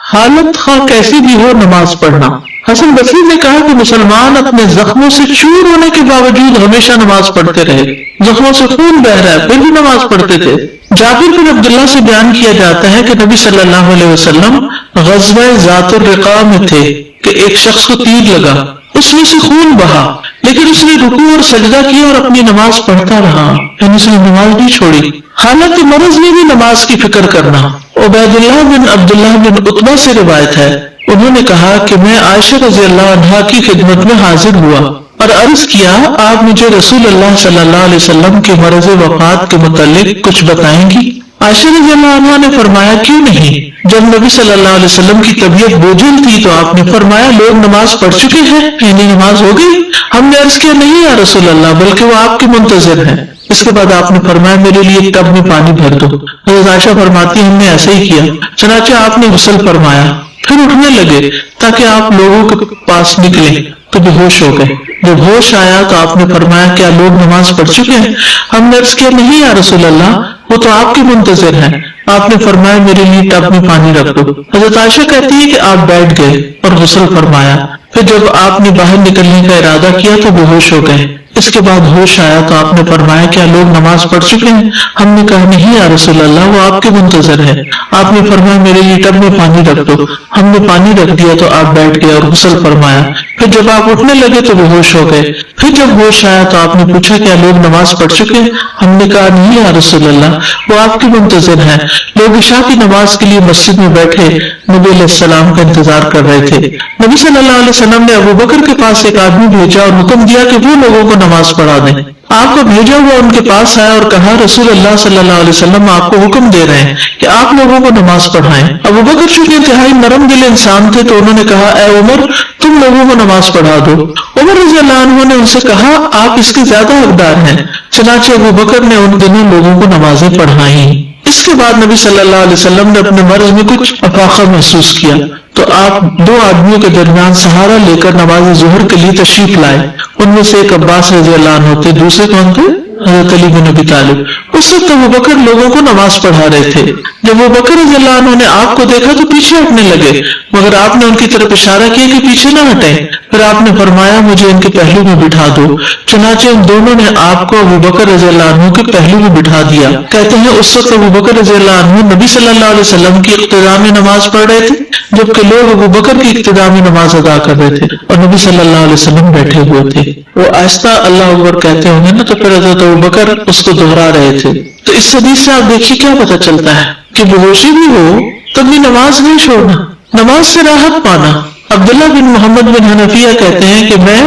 حالت خواہ کیسی بھی ہو نماز پڑھنا۔ حسن بصری نے کہا کہ مسلمان اپنے زخموں سے چور ہونے کے باوجود ہمیشہ نماز پڑھتے رہے، زخموں سے خون بہ رہا ہے پھر بھی نماز پڑھتے تھے۔ جابر بن عبداللہ سے بیان کیا جاتا ہے کہ نبی صلی اللہ علیہ وسلم غزوہ ذات الرقاع میں تھے کہ ایک شخص کو تیر لگا، اس میں سے خون بہا، لیکن اس نے رکوع اور سجدہ کیا اور اپنی نماز پڑھتا رہا، یعنی اس نے نماز نہیں چھوڑی۔ حالت مرض میں بھی نماز کی فکر کرنا۔ عبید اللہ بن عبداللہ بن عتبہ سے روایت ہے، انہوں نے کہا کہ میں عائشہ رضی اللہ عنہا کی خدمت میں حاضر ہوا اور عرض کیا آپ مجھے رسول اللہ صلی اللہ علیہ وسلم کے مرض وفات کے متعلق کچھ بتائیں گی؟ عائشہ رضی اللہ عنہا نے فرمایا کیوں نہیں؟ جب نبی صلی اللہ علیہ وسلم کی طبیعت بوجھل تھی تو آپ نے فرمایا لوگ نماز پڑھ چکے ہیں، یعنی نماز ہو گئی؟ ہم نے عرض کیا نہیں یا رسول اللہ، بلکہ وہ آپ کے منتظر ہیں۔ اس کے بعد آپ نے فرمایا میرے لیے ایک ٹب میں پانی بھر دو۔ حضرت عائشہ فرماتی ہم نے ایسا ہی کیا، چنانچہ آپ نے غسل فرمایا، پھر اٹھنے لگے تاکہ آپ لوگوں کے پاس نکلیں تو بے ہوش ہو گئے۔ جب ہوش آیا تو آپ نے فرمایا کیا لوگ نماز پڑھ چکے ہیں؟ ہم نے عرض کیا نہیں یا رسول اللہ، وہ تو آپ کے منتظر ہیں۔ آپ نے فرمایا میرے لیے ٹب میں پانی رکھ دو۔ حضرت عائشہ کہتی ہے کہ آپ بیٹھ گئے اور غسل فرمایا، پھر جب آپ نے باہر نکلنے کا ارادہ کیا تو بے ہوش ہو گئے۔ اس کے بعد ہوش آیا تو آپ نے فرمایا کیا لوگ نماز پڑھ چکے ہیں؟ ہم نے کہا نہیں یا رسول اللہ، وہ آپ کے منتظر ہے۔ آپ نے فرمایا میرے لیے ٹب میں پانی رکھ دو۔ ہم نے پانی رکھ دیا تو آپ بیٹھ گئے اور غسل فرمایا، پھر جب آپ اٹھنے لگے تو بے ہوش ہو گئے۔ پھر جب ہوش آیا تو آپ نے پوچھا کیا لوگ نماز پڑھ چکے ہیں؟ ہم نے کہا نہیں یا رسول اللہ، وہ آپ کے منتظر ہیں۔ لوگ عشاء کی نماز کے لیے مسجد میں بیٹھے نبی علیہ السلام کا انتظار کر رہے تھے۔ نبی صلی اللہ علیہ وسلم نے ابو بکر کے پاس ایک آدمی بھیجا اور حکم دیا کہ وہ لوگوں کو نماز پڑھا دیں۔ آپ کو بھیجا ہوا ان کے پاس آیا اور کہا رسول اللہ صلی اللہ علیہ وسلم آپ کو حکم دے رہے ہیں کہ آپ لوگوں کو نماز پڑھائیں۔ ابو بکر چونکہ انتہائی نرم دل انسان تھے تو انہوں نے کہا اے عمر تم لوگوں کو نماز پڑھا دو۔ عمر رضی اللہ عنہ نے ان سے کہا آپ اس کے زیادہ حقدار ہیں۔ چنانچہ ابو بکر نے ان دنوں لوگوں کو نمازیں پڑھائیں۔ اس کے بعد نبی صلی اللہ علیہ وسلم نے اپنے مرض میں کچھ افاقہ محسوس کیا تو آپ دو آدمیوں کے درمیان سہارا لے کر نماز ظہر کے لیے تشریف لائے۔ ان میں سے ایک عباس رضی اللہ عنہ تھے، دوسرے کون تھے؟ حضرت علی بن ابی طالب۔ اس وقت ابو بکر لوگوں کو نماز پڑھا رہے تھے۔ جب ابو بکر رضی اللہ عنہ نے آپ کو دیکھا تو پیچھے ہٹنے لگے، مگر آپ نے ان کی طرف اشارہ کیا کہ پیچھے نہ ہٹیں۔ پھر آپ نے فرمایا مجھے ان کے پہلو میں بٹھا دو۔ چنانچہ ان دونوں نے آپ کو ابو بکر رضی اللہ عنہ کے پہلو میں بٹھا دیا۔ کہتے ہیں اس وقت ابو بکر رضی اللہ عنہ نبی صلی اللہ علیہ وسلم کی اقتداء میں نماز پڑھ رہے تھے، جبکہ لوگ ابو بکر کی اقتداء میں نماز ادا کر رہے تھے اور نبی صلی اللہ علیہ وسلم بیٹھے ہوئے تھے۔ وہ آہستہ اللہ اکبر کہتے ہوں گے نا، تو پھر حضرت ابو بکر اس کو دہرا رہے تھے۔ تو اس حدیث سے آپ دیکھیے کیا پتہ چلتا ہے کہ بے ہوشی بھی ہو تو بھی نماز نہیں چھوڑنا، نماز سے راحت پانا۔ عبداللہ بن محمد بن حنفیہ کہتے ہیں کہ میں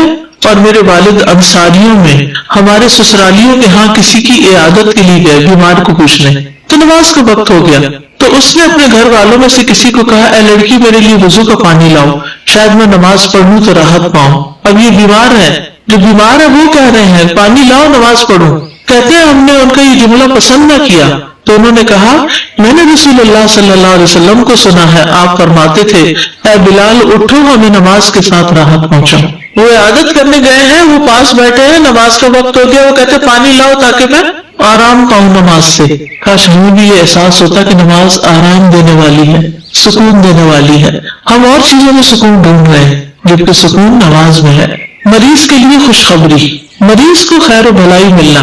اور میرے والد انصاریوں میں ہمارے سسرالیوں کے ہاں کسی کی عیادت کے لیے گئے بیمار کو پوچھنے، تو نماز کا وقت ہو گیا تو اس نے اپنے گھر والوں میں سے کسی کو کہا اے لڑکی میرے لیے وضو کا پانی لاؤ، شاید میں نماز پڑھوں تو راحت پاؤں۔ اب یہ بیمار ہے، جو بیمار ہے وہ کہہ رہے ہیں پانی لاؤ نماز پڑھوں۔ کہتے ہیں ہم نے ان کا یہ جملہ پسند نہ کیا تو انہوں نے کہا میں نے رسول اللہ صلی اللہ علیہ وسلم کو سنا ہے آپ فرماتے تھے اے بلال اٹھو ہمیں نماز کے ساتھ راحت پہنچاؤ۔ وہ عیادت کرنے گئے ہیں، وہ پاس بیٹھے ہیں، نماز کا وقت ہو گیا، وہ کہتے پانی لاؤ تاکہ میں آرام پاؤں نماز سے۔ کاش ہمیں بھی یہ احساس ہوتا کہ نماز آرام دینے والی ہے، سکون دینے والی ہے۔ ہم اور چیزوں میں سکون ڈھونڈ رہے ہیں جبکہ سکون نماز میں ہے۔ مریض کے لیے خوشخبری، مریض کو خیر و بھلائی ملنا۔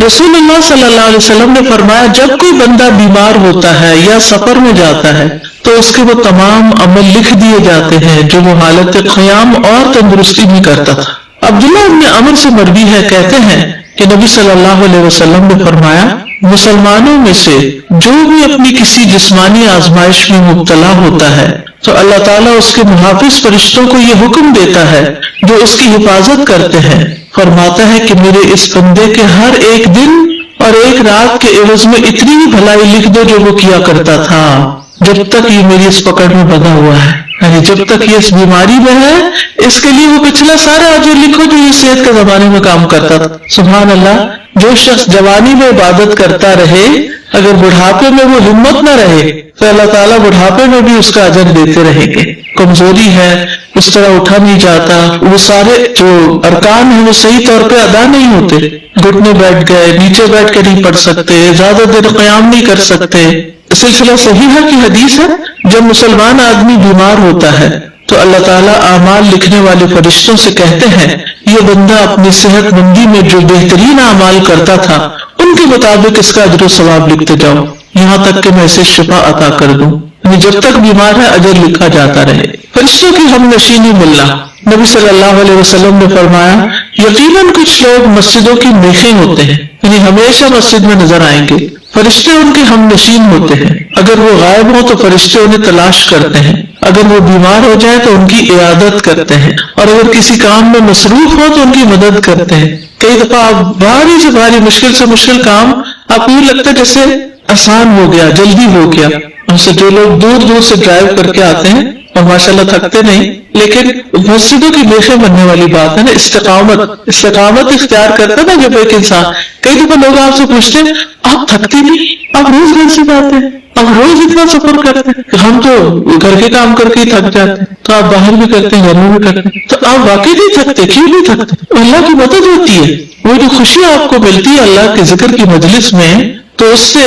رسول اللہ صلی اللہ علیہ وسلم نے فرمایا جب کوئی بندہ بیمار ہوتا ہے یا سفر میں جاتا ہے تو اس کے وہ تمام عمل لکھ دیے جاتے ہیں جو وہ حالت قیام اور تندرستی میں کرتا تھا۔ عبداللہ ابن عمر سے مروی ہے، کہتے ہیں کہ نبی صلی اللہ علیہ وسلم نے فرمایا مسلمانوں میں سے جو بھی اپنی کسی جسمانی آزمائش میں مبتلا ہوتا ہے تو اللہ تعالیٰ اس کے محافظ فرشتوں کو یہ حکم دیتا ہے جو اس کی حفاظت کرتے ہیں، فرماتا ہے کہ میرے اس بندے کے ہر ایک دن اور ایک رات کے عوض میں اتنی ہی بھلائی لکھ دو جو وہ کیا کرتا تھا جب تک یہ میری اس پکڑ میں بندھا ہوا ہے، یعنی جب تک یہ اس بیماری میں ہے اس کے لیے وہ پچھلا سارا اجر لکھو جو یہ صحت کے زمانے میں کام کرتا تھا۔ سبحان اللہ، جو شخص جوانی میں عبادت کرتا رہے اگر بڑھاپے میں وہ ہمت نہ رہے تو اللہ تعالیٰ بڑھاپے میں بھی اس کا اجر دیتے رہیں گے۔ کمزوری ہے، اس طرح اٹھا نہیں جاتا، وہ سارے جو ارکان ہیں وہ صحیح طور پہ ادا نہیں ہوتے، گھٹنے بیٹھ گئے، نیچے بیٹھ کے نہیں پڑھ سکتے، زیادہ دیر قیام نہیں کر سکتے۔ سلسلہ صحیحہ کی حدیث ہے جب مسلمان آدمی بیمار ہوتا ہے تو اللہ تعالیٰ اعمال لکھنے والے فرشتوں سے کہتے ہیں یہ بندہ اپنی صحت مندی میں جو بہترین اعمال کرتا تھا ان کے مطابق اس کا اجر و ثواب لکھتے جاؤ یہاں تک کہ میں اسے شفا عطا کر دوں. یعنی جب تک بیمار ہے اجر لکھا جاتا رہے. فرشتوں کی ہم نشینی ملنا. نبی صلی اللہ علیہ وسلم نے فرمایا یقیناً کچھ لوگ مسجدوں کی میخیں ہوتے ہیں یعنی ہمیشہ مسجد میں نظر آئیں گے. فرشتے ان کے ہم نشین ہوتے ہیں. اگر وہ غائب ہو تو فرشتے انہیں تلاش کرتے ہیں. اگر وہ بیمار ہو جائے تو ان کی عیادت کرتے ہیں اور اگر کسی کام میں مصروف ہو تو ان کی مدد کرتے ہیں. کئی دفعہ آپ بھاری سے بھاری مشکل سے مشکل کام آپ یہ لگتا ہے جیسے آسان ہو گیا جلدی ہو گیا. سے جو لوگ دور دور سے ڈرائیو کر کے آتے ہیں اور ماشاءاللہ تھکتے نہیں لیکن مسجدوں کی میخیں بننے والی بات ہے نا. استقامت اختیار کرتا نا جب ایک انسان. کئی دفعہ لوگ آپ سے پوچھتے ہیں آپ تھکتے نہیں آپ روز گھر سے جاتے ہیں آپ روز اتنا سفر کرتے ہیں. ہم تو گھر کے کام کر کے ہی تھک جاتے ہیں تو آپ باہر بھی کرتے ہیں گھر میں بھی کرتے ہیں تو آپ واقعی نہیں تھکتے. کیوں نہیں تھکتے؟ اللہ کی مدد ہوتی ہے. وہ جو خوشی آپ کو ملتی ہے اللہ کے ذکر کی مجلس میں تو اس سے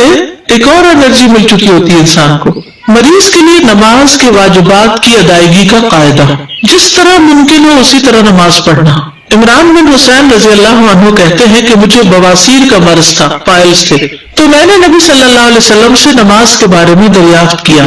ایک اور انرجی مل چکی ہوتی ہے انسان کو. مریض کے لیے نماز کے واجبات کی ادائیگی کا قاعدہ. جس طرح ممکن ہو اسی طرح نماز پڑھنا. عمران بن حسین رضی اللہ عنہ کہتے ہیں کہ مجھے بواسیر کا مرض تھا پائلز تھے تو میں نے نبی صلی اللہ علیہ وسلم سے نماز کے بارے میں دریافت کیا.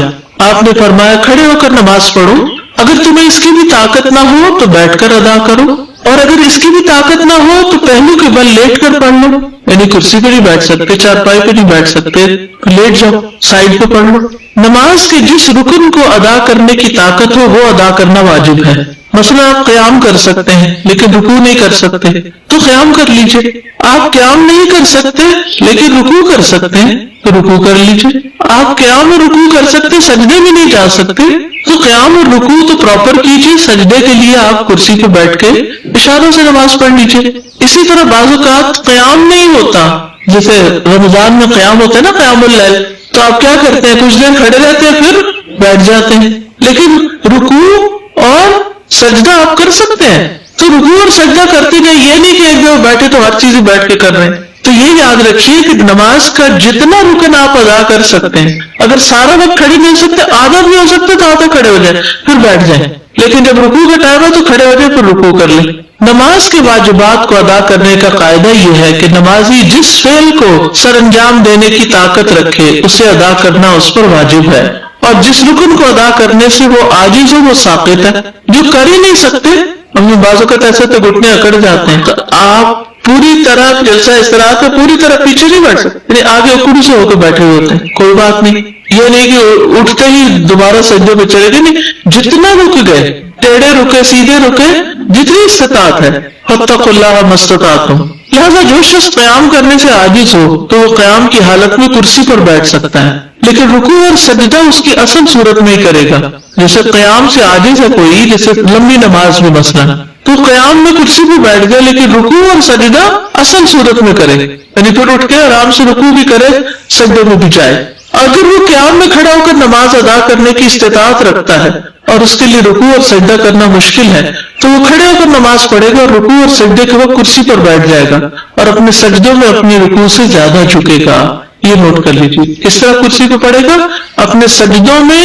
آپ نے فرمایا کھڑے ہو کر نماز پڑھو. اگر تمہیں اس کی بھی طاقت نہ ہو تو بیٹھ کر ادا کرو اور اگر اس کی بھی طاقت نہ ہو تو پہلو کے بل لیٹ کر پڑھ لو. یعنی کرسی پہ نہیں بیٹھ سکتے چارپائی پہ نہیں بیٹھ سکتے لیٹ جاؤ سائڈ پہ پڑھ لو. نماز کے جس رکن کو ادا کرنے کی طاقت ہو وہ ادا کرنا واجب ہے. مثلا آپ قیام کر سکتے ہیں لیکن رکوع نہیں کر سکتے تو قیام کر لیجئے. آپ قیام نہیں کر سکتے لیکن رکوع کر سکتے ہیں تو رکوع کر لیجئے. آپ قیام اور رکوع کر سکتے سجدے میں نہیں جا سکتے تو قیام اور رکوع تو پراپر کیجئے. سجدے کے لیے آپ کرسی پہ بیٹھ کے اشاروں سے نماز پڑھ لیجئے. اسی طرح بعض اوقات قیام نہیں ہوتا جیسے رمضان میں قیام ہوتا ہے نا قیام اللیل تو آپ کیا کرتے ہیں کچھ دیر کھڑے رہتے ہیں پھر بیٹھ جاتے ہیں. لیکن رکوع اور سجدہ آپ کر سکتے ہیں تو رکوع اور سجدہ کرتے رہے. یہ نہیں کہ ایک جگہ بیٹھے تو ہر چیز بیٹھ کے کر رہے ہیں. تو یہ یاد رکھیے کہ نماز کا جتنا رکن آپ ادا کر سکتے ہیں اگر سارا وقت کھڑے نہیں ہو سکتے آدھا بھی ہو سکتے تو آدھا کھڑے ہو جائیں پھر بیٹھ جائیں. لیکن جب رکوع کا ٹائم ہے تو کھڑے ہو جائیں پھر رکوع کر لیں. نماز کے واجبات کو ادا کرنے کا قاعدہ یہ ہے کہ نمازی جس فعل کو سر انجام دینے کی طاقت رکھے اسے ادا کرنا اس پر واجب ہے اور جس رکن کو ادا کرنے سے وہ عاجز ہو وہ ساقط ہے. جو کر ہی نہیں سکتے ہمیں بعض اوقات ایسے تو گھٹنے اکڑ جاتے ہیں تو آپ پوری طرح جلسہ استراحت میں پوری طرح پیچھے نہیں بیٹھ سکتے یعنی آگے اکڑ سے ہو کے بیٹھے ہوتے ہیں. کوئی بات نہیں یہ نہیں کہ اٹھتے ہی دوبارہ سجدے پہ چلے گئے نہیں جتنا رک گئے ٹیڑھے رکے سیدھے رکے جتنی استطاعت ہے فاتقوا اللہ ما استطعتم. لہذا جو شخص قیام کرنے سے عاجز ہو تو وہ قیام کی حالت میں کرسی پر بیٹھ سکتا ہے لیکن رکوع اور سجدہ اس کی اصل صورت میں ہی کرے گا. جیسے قیام سے عاجز ہے کوئی جیسے لمبی نماز میں مثلا تو قیام میں کرسی پہ بیٹھ گئے لیکن رکوع اور سجدہ اصل صورت میں کرے یعنی پھر اٹھ کے آرام سے رکوع بھی کرے سجدے میں بھی جائے. اگر وہ قیام میں کھڑا ہو کر نماز ادا کرنے کی استطاعت رکھتا ہے اور اس کے لیے رکوع اور سجدہ کرنا مشکل ہے تو وہ کھڑے ہو کر نماز پڑھے گا اور رکوع اور سجدے کے وقت کرسی پر بیٹھ جائے گا اور اپنے سجدوں میں اپنی رکوع سے زیادہ جھکے گا. یہ نوٹ کر لیجیے کس طرح کرسی پہ پڑھے گا اپنے سجدوں میں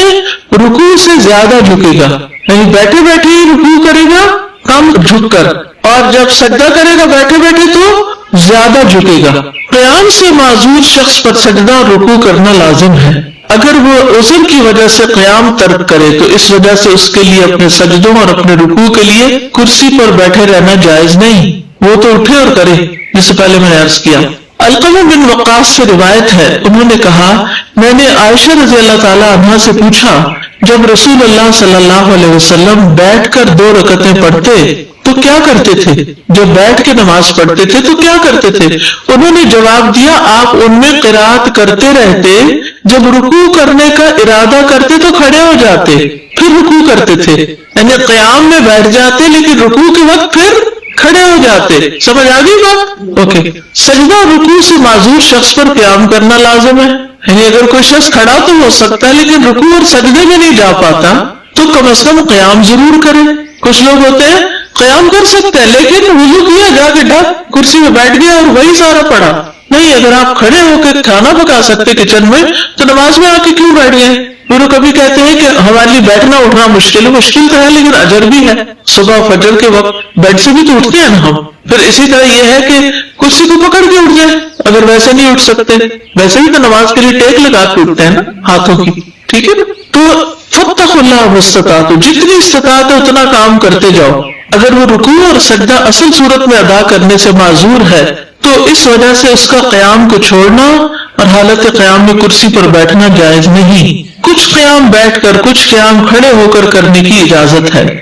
رکوع سے زیادہ جھکے گا یعنی بیٹھے بیٹھے ہی رکوع کرے گا کم جھک کر اور جب سجدہ کرے گا بیٹھے بیٹھے تو زیادہ جھکے گا. قیام سے معذور شخص پر سجدہ اور رکوع کرنا لازم ہے. اگر وہ عذر کی وجہ سے قیام ترک کرے تو اس وجہ سے اس کے لیے اپنے سجدوں اور اپنے رکوع کے لیے کرسی پر بیٹھے رہنا جائز نہیں. وہ تو اٹھے اور کرے جس سے پہلے میں نے عرض کیا. علقمہ بن وقاص سے روایت ہے انہوں نے کہا میں نے عائشہ رضی اللہ تعالی عنہا سے پوچھا جب رسول اللہ صلی اللہ علیہ وسلم بیٹھ کر 2 رکعتیں پڑھتے تو کیا کرتے تھے جب بیٹھ کے نماز پڑھتے تھے تو کیا کرتے تھے. انہوں نے جواب دیا آپ ان میں قرات کرتے رہتے جب رکوع کرنے کا ارادہ کرتے تو کھڑے ہو جاتے پھر رکوع کرتے تھے یعنی قیام میں بیٹھ جاتے لیکن رکوع کے وقت پھر کھڑے ہو جاتے. سمجھ آ گئی بات؟ اوکے. سجدہ رکوع سے معذور شخص پر قیام کرنا لازم ہے یعنی اگر کوئی شخص کھڑا تو ہو سکتا ہے لیکن رکوع اور سجدے میں نہیں جا پاتا تو کم از کم قیام ضرور کرے. کچھ لوگ ہوتے ہیں قیام کر سکتے ہیں لیکن وضو کیا جا کے ڈھک کرسی میں بیٹھ گیا اور وہی سارا پڑھا نہیں، اگر آپ کھڑے ہو کے کھانا پکا سکتے کچن میں تو نماز میں آ کے کیوں بیٹھ گئے؟ پھر وہ کبھی کہتے ہیں کہ ہمارے لیے بیٹھنا اٹھنا مشکل تو ہے لیکن اجر بھی ہے، صبح فجر کے وقت بیڈ سے بھی تو اٹھتے ہیں نا ہم۔ پھر اسی طرح یہ ہے کہ کرسی کو پکڑ کے اٹھ جائیں اگر ویسے نہیں اٹھ سکتے، ویسے بھی تو نماز کے لیے ٹیک لگا کے اٹھتے ہیں نا ہاتھوں کی، ٹھیک ہے نا؟ تو فاتقوا اللہ مستطاعتم، جتنی استطاعت ہے اتنا کام کرتے جاؤ۔ اگر وہ رکوع اور سجدہ اصل صورت میں ادا کرنے سے معذور ہے تو اس وجہ سے اس کا قیام کو چھوڑنا اور حالت قیام میں کرسی پر بیٹھنا جائز نہیں۔ کچھ قیام بیٹھ کر، کچھ قیام کھڑے ہو کر کرنے کی اجازت ہے۔